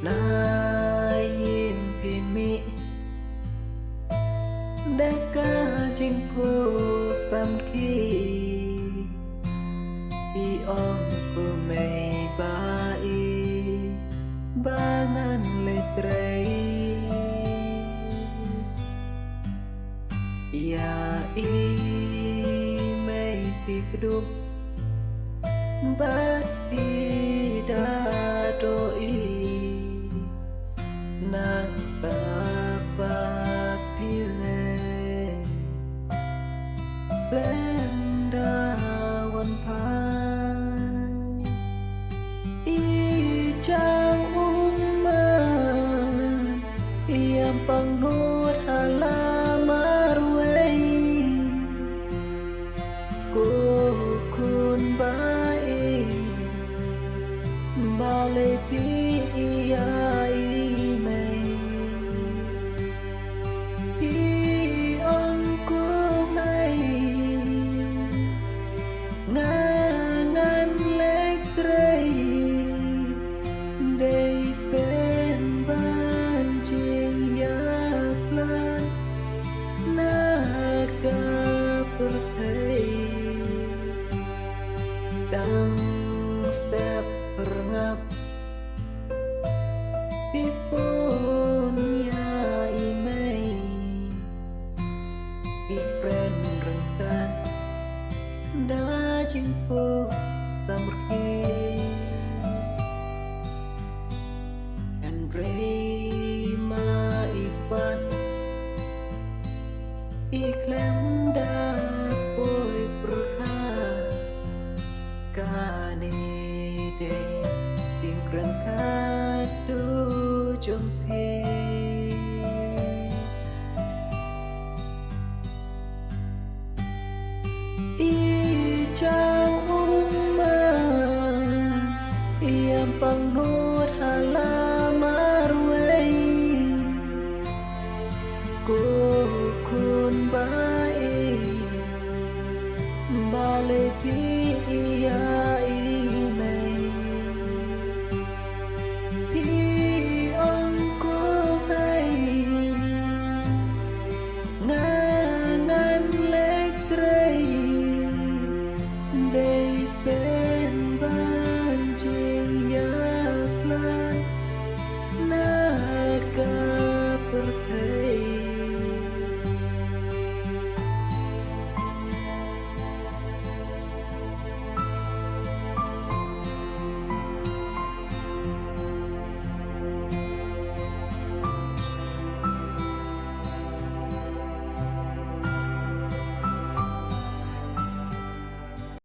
Lai yên phì mị đã ca chinh phu sam khi om của mày ba y ba ngàn lệ trây ya y mày phì đúc bát đi đa đôi nàng ta ba pile lên đaวันพายอีจางyang pengnut halamarway ku kun bai balai pi ai mai i ong ku mai ngangan lek trei dei pen ban ching yak lan naga perthei dang step perngap pipun ya imei ipren rengkan da jingpo samurki and rema ipan iklam da poi perka kane de jingkran kadu jompe yang pengnut halamarway ku kun bai balai pi ai mai pi ong ku mai ngangan lek trei dei pen ban ching yak lan na